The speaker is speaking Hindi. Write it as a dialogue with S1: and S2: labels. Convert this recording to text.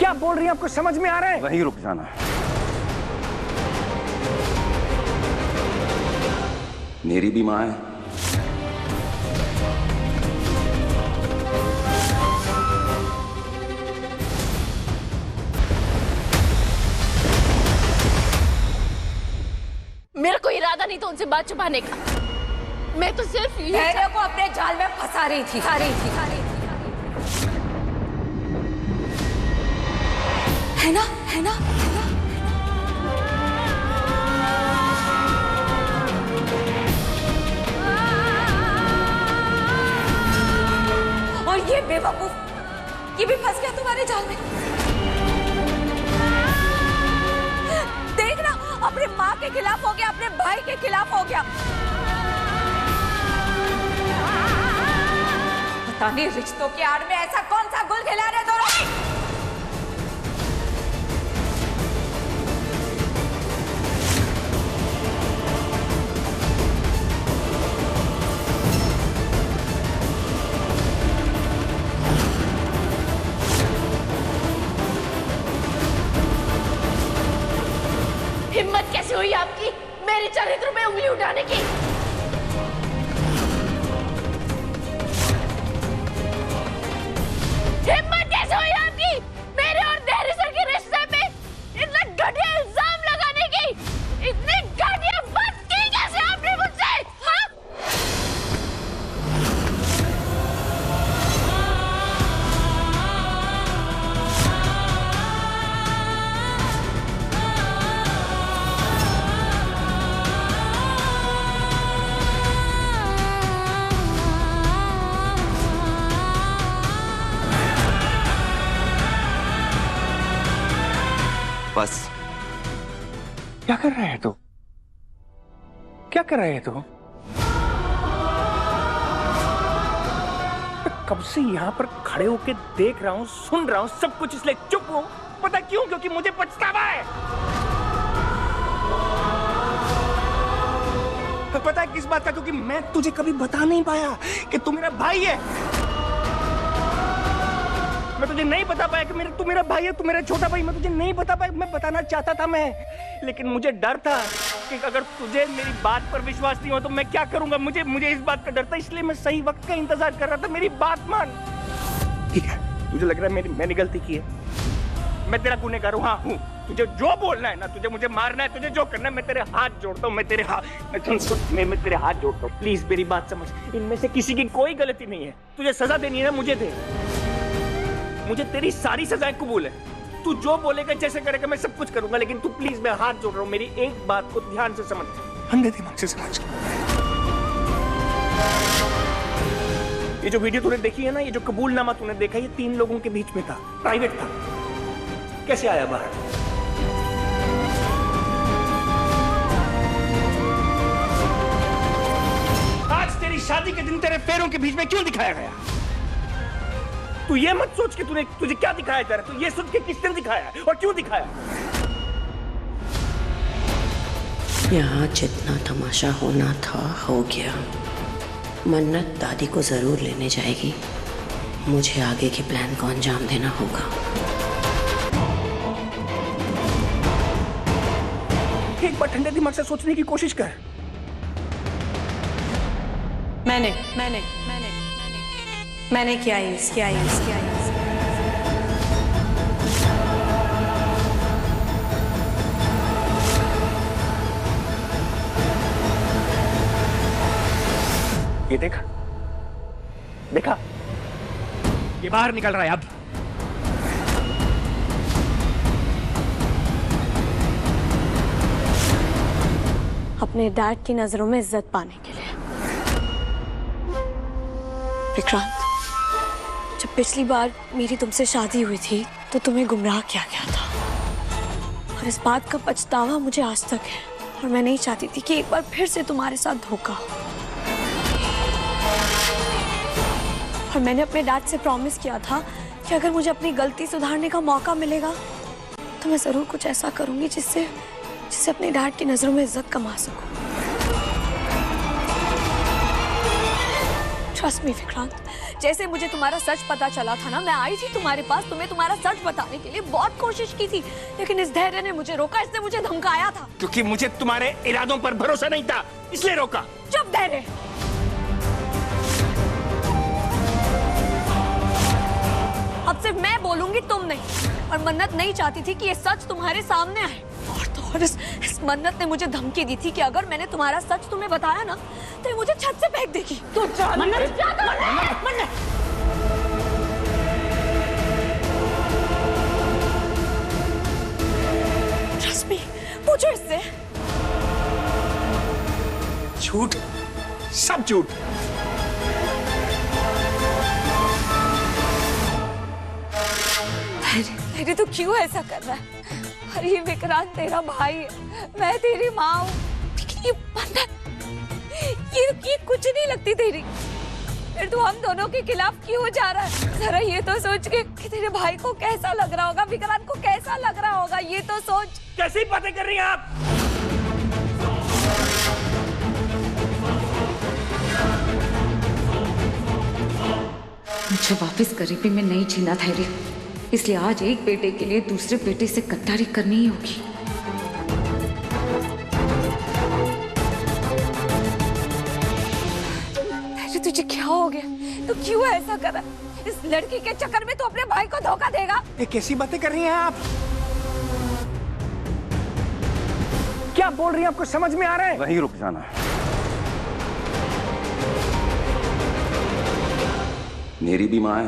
S1: क्या बोल रही हैं? आपको समझ में आ रहा है?
S2: वहीं रुक जाना। मेरी भी माँ है।
S3: मेरा कोई इरादा नहीं था उनसे बात छुपाने का। मैं तो सिर्फ
S4: धैर्य को अपने जाल में फंसा रही थी। है ना? और ये बेवकूफ, ये भी फंस गया तुम्हारे जाल में। देखना, अपने माँ के खिलाफ हो गया, अपने भाई के खिलाफ हो गया। पता नहीं रिश्तों के आड़ में ऐसा कौन सा गुल खिला रहे दोनों।
S3: हिम्मत कैसे हुई आपकी मेरे चरित्र पे उंगली उठाने की? हिम्मत कैसे हुई आपकी मेरे और धैर्य सर के रिश्ते पे इतना घटिया इल्जाम लगाने की? इतनी घटिया बात की कैसे आपने मुझसे? हाँ?
S2: बस।
S1: क्या कर रहे हैं तू? क्या कर रहे हैं तू? कब से यहाँ पर खड़े होके देख रहा हूँ, सुन रहा हूँ सब कुछ, इसलिए चुप हूँ। पता क्यों? क्योंकि मुझे पछतावा है। तो पता है किस बात का? क्योंकि मैं तुझे कभी बता नहीं पाया कि तू मेरा भाई है। मैं तुझे नहीं बता पाया कि तू मेरा भाई है, तू मेरा छोटा भाई। मैं तुझे नहीं बता पाया। मैं बताना चाहता था लेकिन मुझे डर था कि अगर तुझे मेरी बात पर विश्वास नहीं हो तो मैं क्या करूंगा। मुझे इस बात का डर था, इसलिए मैं सही वक्त का इंतजार कर रहा था। मेरी बात मान। ठीक है, तुझे लग रहा है मैंने गलती की है, मैं तेरा गुनहगार हूँ। हाँ हूँ। तुझे जो बोलना है ना, तुझे मुझे मारना है, तुझे जो करना है, मैं तेरे हाथ जोड़ता हूँ। मैं तेरे हाथ जोड़ता हूँ। प्लीज मेरी बात समझ। इनमें से किसी की कोई गलती नहीं है। तुझे सजा देनी है ना, मुझे दे। मुझे तेरी सारी सजाएं कबूल है। तू जो बोलेगा, जैसे करेगा, मैं सब कुछ करूंगा। लेकिन तू प्लीज, मैं हाथ जोड़ रहा हूँ, मेरी एक बात को ध्यान से समझ, अंधे दिमाग से समझ। ये जो वीडियो तूने देखी है ना, ये जो कबूलनामा तूने देखा, ये 3 लोगों के बीच में था, प्राइवेट था। कैसे आया बाहर? आज तेरी शादी के दिन तेरे पैरों के बीच में क्यों दिखाया गया? तू ये मत सोच कि तुझे क्या दिखाया जा रहा है। तू ये सोच के किसने दिखाया और क्यों दिखाया।
S5: यहाँ जितना तमाशा होना था हो गया। मन्नत दादी को जरूर लेने जाएगी। मुझे आगे के प्लान को अंजाम देना होगा।
S1: एक बार ठंडे दिमाग से सोचने की कोशिश कर।
S4: मैंने क्या यूज किया।
S1: ये देखा, ये बाहर निकल रहा है अब।
S4: अपने डैड की नजरों में इज्जत पाने के लिए। विक्रांत, जब पिछली बार मेरी तुमसे शादी हुई थी तो तुम्हें गुमराह किया गया था, और इस बात का पछतावा मुझे आज तक है। और मैं नहीं चाहती थी कि एक बार फिर से तुम्हारे साथ धोखा हो। और मैंने अपने डैड से प्रॉमिस किया था कि अगर मुझे अपनी गलती सुधारने का मौका मिलेगा तो मैं जरूर कुछ ऐसा करूंगी जिससे अपने डैड की नजरों में इज्जत कमा सकूं। ट्रस्ट मी विक्रांत, जैसे मुझे तुम्हारा सच पता चला था ना, मैं आई थी तुम्हारे पास, तुम्हें तुम्हारा सच बताने के लिए बहुत कोशिश की थी, लेकिन इस धैर्य ने मुझे रोका, इसने मुझे धमकाया था।
S1: क्योंकि मुझे तुम्हारे इरादों पर भरोसा नहीं था, इसलिए रोका।
S4: चुप धैर्य। अब सिर्फ मैं बोलूंगी, तुम नहीं। और मन्नत नहीं चाहती थी कि ये सच तुम्हारे सामने आए। और तो और इस मन्नत ने मुझे धमकी दी थी कि अगर मैंने तुम्हारा सच तुम्हें बताया ना, तो ये मुझे छत से फेंक देगी।
S1: तो
S4: मन्नत, मन्नत। Trust me, पूछो इससे।
S1: झूठ, सब झूठ।
S4: अरे तो क्यों ऐसा कर रहा है? अरे ये विक्रांत तेरा भाई है, मैं तेरी माँ हूँ, लेकिन ये मन्नत, ये कुछ नहीं लगती तेरी। फिर तू हम दोनों के खिलाफ क्यों जा रहा है? जरा ये तो सोच के कि तेरे भाई को कैसा लग रहा होगा, विक्रांत को कैसा लग रहा होगा, ये तो सोच।
S1: कैसी बातें कर रही हैं आप?
S6: मुझे वापस गरीबी में नहीं जीना धैर्य, इसलिए आज एक बेटे के लिए दूसरे बेटे से गद्दारी करनी ही होगी।
S4: धैर्य तुझे क्या हो गया? तू क्यों ऐसा कर रहा है? इस लड़की के चक्कर में तू अपने भाई को धोखा देगा?
S1: ये कैसी बातें कर रही हैं आप? क्या बोल रही हैं? आपको समझ में आ रहा है?
S2: वहीं रुक जाना। मेरी भी माँ है,